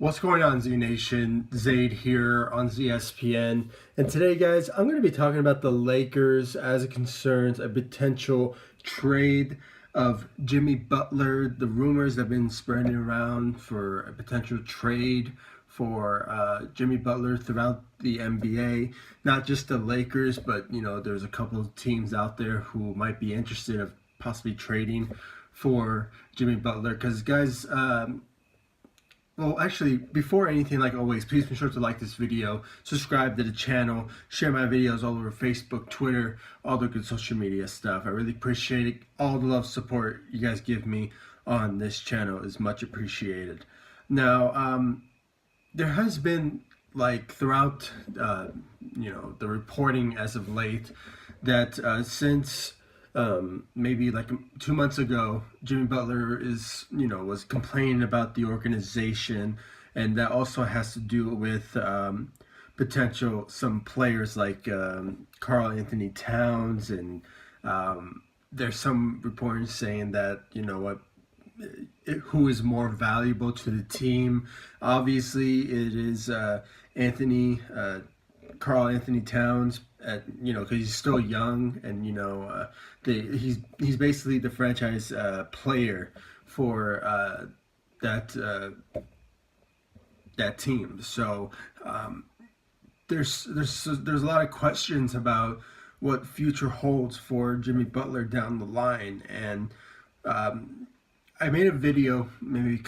What's going on, Z Nation? Zaid here on ZSPN. And today, guys, I'm going to be talking about the Lakers as it concerns a potential trade of Jimmy Butler. The rumors have been spreading around for a potential trade for Jimmy Butler throughout the NBA. Not just the Lakers, but, there's a couple of teams out there who might be interested of possibly trading for Jimmy Butler. Because, guys, well, actually, before anything, like always, please be sure to like this video, subscribe to the channel, share my videos all over Facebook, Twitter, all the good social media stuff. I really appreciate it. All the love, support you guys give me on this channel is much appreciated. Now, there has been, like, throughout, the reporting as of late, that since maybe like 2 months ago, Jimmy Butler was complaining about the organization, and that also has to do with potential some players like Karl Anthony Towns, and there's some reports saying that who is more valuable to the team. Obviously, it is Karl Anthony Towns, because he's still young, and he's basically the franchise player for that team. So there's a lot of questions about what future holds for Jimmy Butler down the line, and I made a video maybe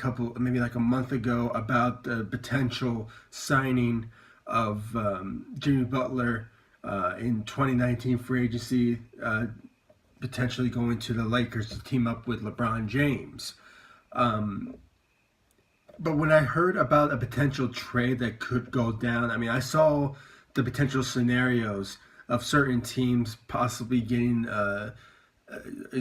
like a month ago about the potential signing of Jimmy Butler in 2019 free agency, potentially going to the Lakers to team up with LeBron James. But when I heard about a potential trade that could go down, I mean, I saw the potential scenarios of certain teams possibly getting a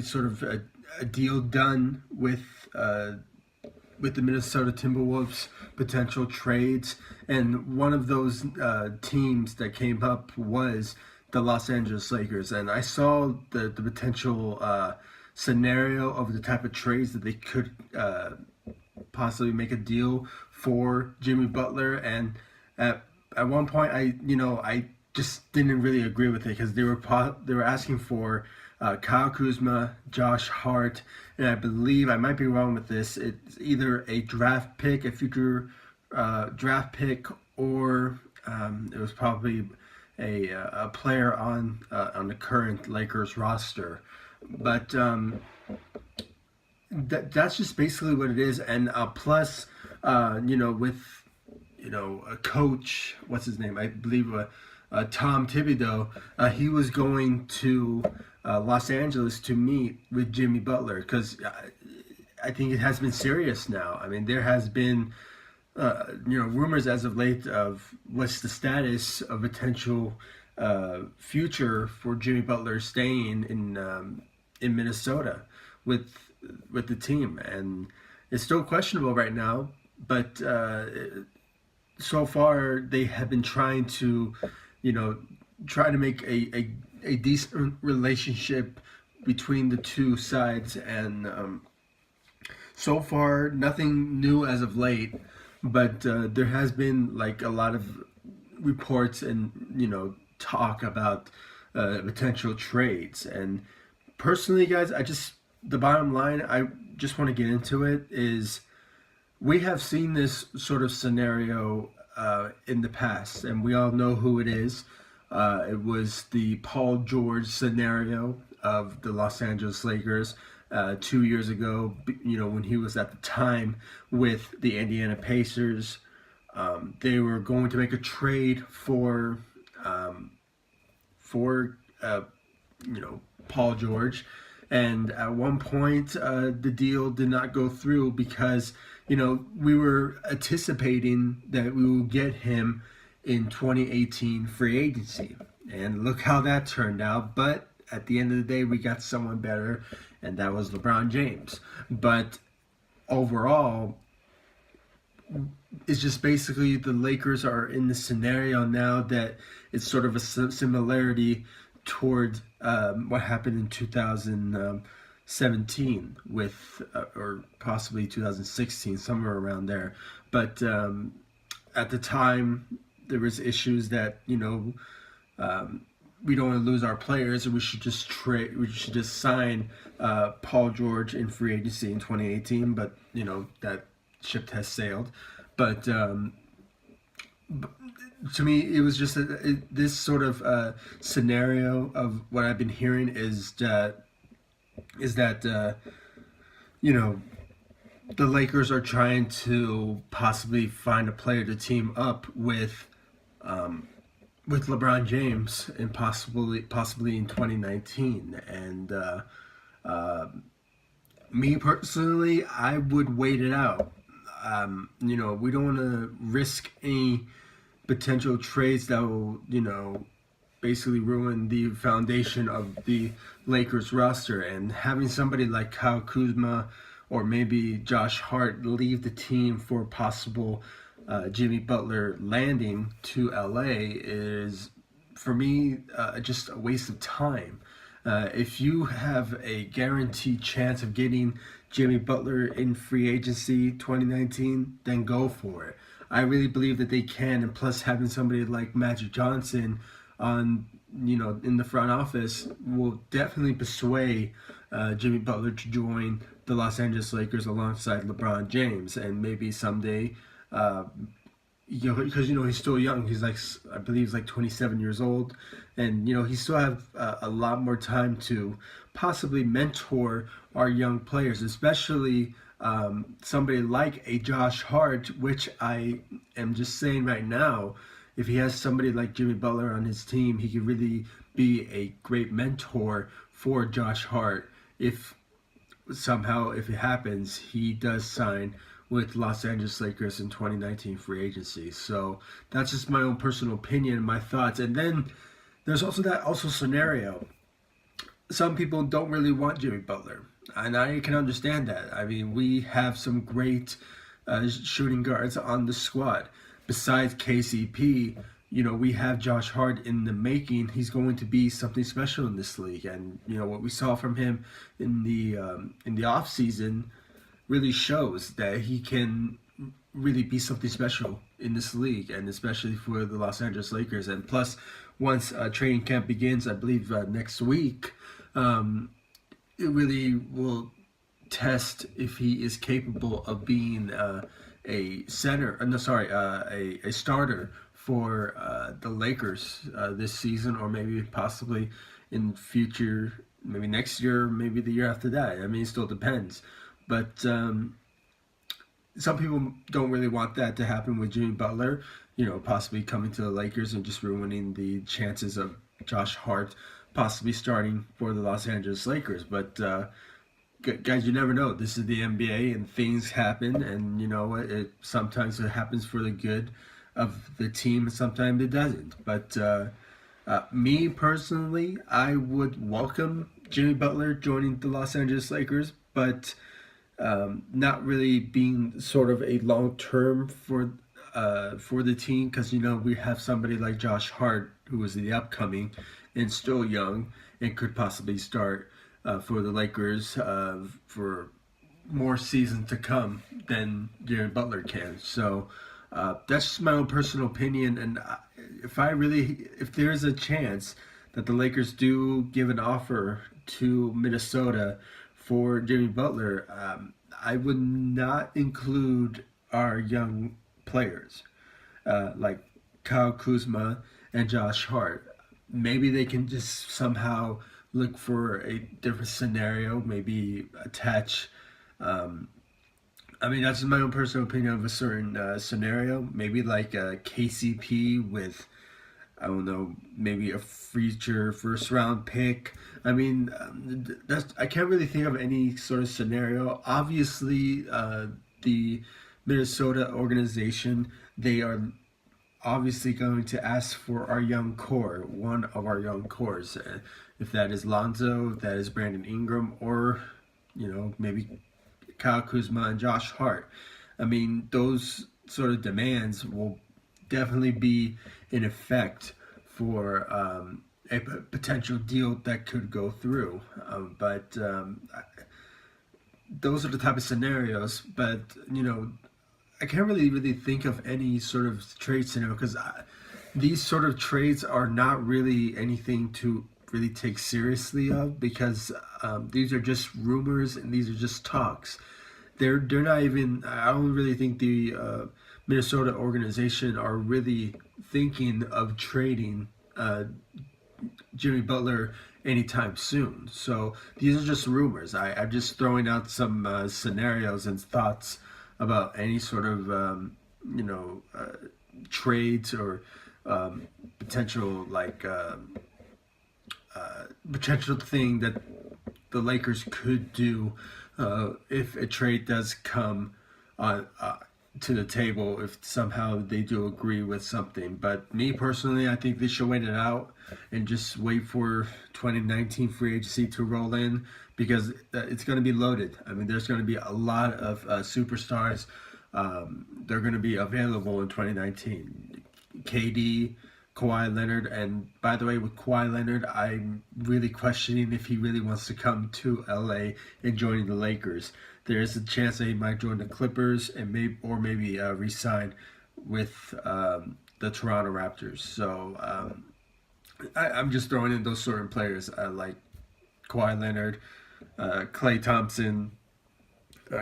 sort of a deal done with the Minnesota Timberwolves potential trades, and one of those teams that came up was the Los Angeles Lakers. And I saw the potential scenario of the type of trades that they could possibly make a deal for Jimmy Butler, and at one point I just didn't really agree with it, because they were asking for Kyle Kuzma, Josh Hart, and I believe, I might be wrong with this, it's either a draft pick, a future draft pick, or it was probably a player on the current Lakers roster. But that's just basically what it is. And plus, with a coach, what's his name? I believe Tom Thibodeau. He was going to Los Angeles to meet with Jimmy Butler, because I think it has been serious now. I mean, there has been rumors as of late of what's the status of potential future for Jimmy Butler staying in Minnesota with the team, and it's still questionable right now. But so far, they have been trying to, try to make a decent relationship between the two sides, and so far nothing new as of late. But there has been like a lot of reports and talk about potential trades. And personally, guys, the bottom line, I just want to get into it, is we have seen this sort of scenario in the past, and we all know who it is. It was the Paul George scenario of the Los Angeles Lakers 2 years ago, when he was at the time with the Indiana Pacers. They were going to make a trade for Paul George, and at one point the deal did not go through, because we were anticipating that we will get him in 2018 free agency, and look how that turned out. But at the end of the day, we got someone better, and that was LeBron James. But overall, it's just basically the Lakers are in the scenario now that it's sort of a similarity towards what happened in 2000. 2017 with, or possibly 2016, somewhere around there. But at the time, there was issues that we don't want to lose our players, and we should just trade. We should just sign Paul George in free agency in 2018. But that ship has sailed. But to me, it was just this sort of scenario of what I've been hearing is that the Lakers are trying to possibly find a player to team up with LeBron James and possibly in 2019. And me personally, I would wait it out. We don't want to risk any potential trades that will, basically ruin the foundation of the Lakers roster. And having somebody like Kyle Kuzma or maybe Josh Hart leave the team for possible Jimmy Butler landing to LA is, for me, just a waste of time. If you have a guaranteed chance of getting Jimmy Butler in free agency 2019, then go for it. I really believe that they can, and plus having somebody like Magic Johnson on, in the front office will definitely persuade Jimmy Butler to join the Los Angeles Lakers alongside LeBron James, and maybe someday, because he's still young. He's I believe he's 27 years old, and he still have a lot more time to possibly mentor our young players, especially somebody like a Josh Hart, which I am just saying right now, if he has somebody like Jimmy Butler on his team, he could really be a great mentor for Josh Hart if it happens, he does sign with Los Angeles Lakers in 2019 free agency. So that's just my own personal opinion and my thoughts. And then there's also that scenario. Some people don't really want Jimmy Butler, and I can understand that. I mean, we have some great shooting guards on the squad. Besides KCP, we have Josh Hart in the making. He's going to be something special in this league, and what we saw from him in the off season really shows that he can really be something special in this league, and especially for the Los Angeles Lakers. And plus, once training camp begins, I believe next week, it really will test if he is capable of being a starter for the Lakers this season, or maybe possibly in future, maybe next year, maybe the year after that. I mean, it still depends. But some people don't really want that to happen with Jimmy Butler, possibly coming to the Lakers and just ruining the chances of Josh Hart possibly starting for the Los Angeles Lakers. But guys, you never know. This is the NBA, and things happen, and sometimes it happens for the good of the team, and sometimes it doesn't. But me personally, I would welcome Jimmy Butler joining the Los Angeles Lakers, but not really being sort of a long term for the team, because we have somebody like Josh Hart, who is the upcoming and still young and could possibly start for the Lakers for more seasons to come than Jimmy Butler can. So that's just my own personal opinion. And if there's a chance that the Lakers do give an offer to Minnesota for Jimmy Butler, I would not include our young players like Kyle Kuzma and Josh Hart. Maybe they can just somehow look for a different scenario, maybe attach. That's just my own personal opinion of a certain scenario. Maybe like a KCP with, I don't know, maybe a future first round pick. I can't really think of any sort of scenario. Obviously, the Minnesota organization, they are obviously going to ask for our young core, one of our young cores. If that is Lonzo, if that is Brandon Ingram, or maybe Kyle Kuzma and Josh Hart. Those sort of demands will definitely be in effect for a potential deal that could go through. But those are the type of scenarios. But I can't really think of any sort of trade scenario, because these sort of trades are not really anything to really take seriously of, because these are just rumors and these are just talks. They're not even. I don't really think the Minnesota organization are really thinking of trading Jimmy Butler anytime soon. So these are just rumors. I'm just throwing out some scenarios and thoughts about any sort of trades or potential potential thing that the Lakers could do if a trade does come to the table, if somehow they do agree with something. But me personally, I think they should wait it out and just wait for 2019 free agency to roll in, because it's going to be loaded. I mean, there's going to be a lot of superstars. They're going to be available in 2019. KD, Kawhi Leonard, and by the way, with Kawhi Leonard, I'm really questioning if he really wants to come to LA and join the Lakers. There is a chance that he might join the Clippers and maybe re-sign with the Toronto Raptors. So I'm just throwing in those certain players like Kawhi Leonard, Klay Thompson,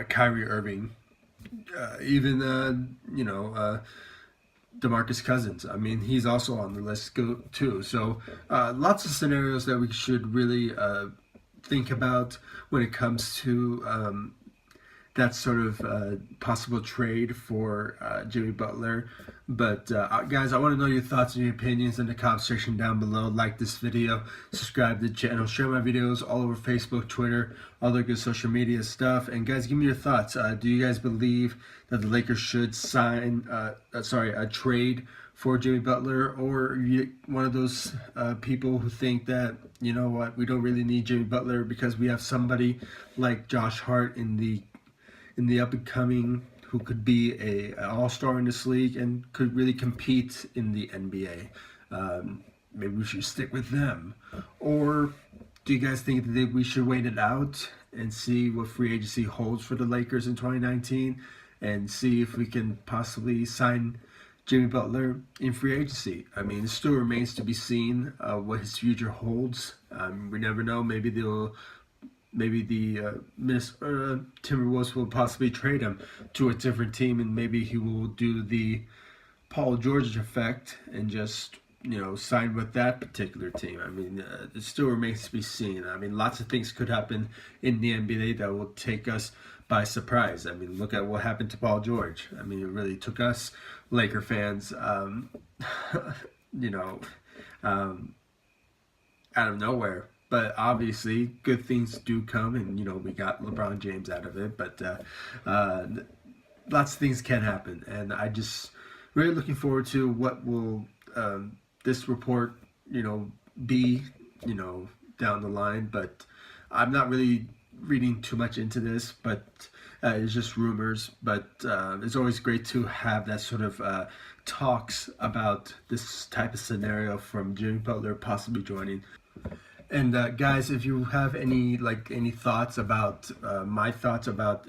Kyrie Irving, even DeMarcus Cousins. I mean, he's also on the list too. So lots of scenarios that we should really think about when it comes to that sort of possible trade for Jimmy Butler. But guys, I want to know your thoughts and your opinions in the comment section down below. Like this video, subscribe to the channel, share my videos all over Facebook, Twitter, all the good social media stuff. And guys, give me your thoughts. Do you guys believe that the Lakers should sign a trade for Jimmy Butler, or are you one of those people who think that, you know what, we don't really need Jimmy Butler because we have somebody like Josh Hart in the up and coming, who could be an all-star in this league and could really compete in the NBA? Maybe we should stick with them. Or do you guys think that we should wait it out and see what free agency holds for the Lakers in 2019 and see if we can possibly sign Jimmy Butler in free agency? I mean, it still remains to be seen what his future holds. We never know. Maybe the Minnesota Timberwolves will possibly trade him to a different team, and maybe he will do the Paul George effect and just sign with that particular team. I mean, it still remains to be seen. I mean, lots of things could happen in the NBA that will take us by surprise. I mean, look at what happened to Paul George. I mean, it really took us Laker fans, out of nowhere. But obviously, good things do come, and we got LeBron James out of it. But lots of things can happen, and I just really looking forward to what will this report, be, down the line. But I'm not really reading too much into this, but it's just rumors. But it's always great to have that sort of talks about this type of scenario from Jimmy Butler possibly joining. And guys, if you have any thoughts about my thoughts about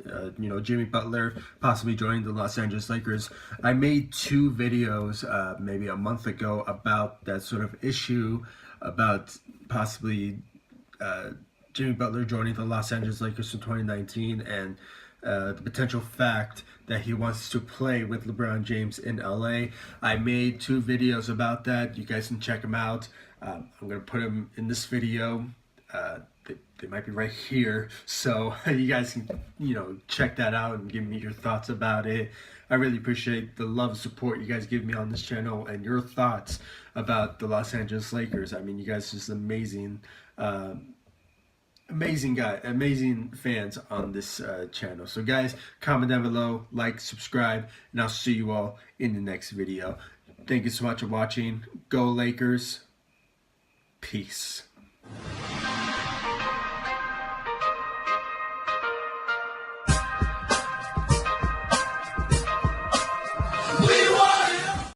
Jimmy Butler possibly joining the Los Angeles Lakers, I made 2 videos maybe a month ago about that sort of issue, about possibly Jimmy Butler joining the Los Angeles Lakers in 2019, and the potential fact that he wants to play with LeBron James in LA. I made 2 videos about that. You guys can check them out. I'm going to put them in this video. They might be right here, so you guys can check that out and give me your thoughts about it. I really appreciate the love and support you guys give me on this channel and your thoughts about the Los Angeles Lakers. I mean, you guys are just amazing fans on this channel. So guys, comment down below, like, subscribe, and I'll see you all in the next video. Thank you so much for watching. Go Lakers. Peace.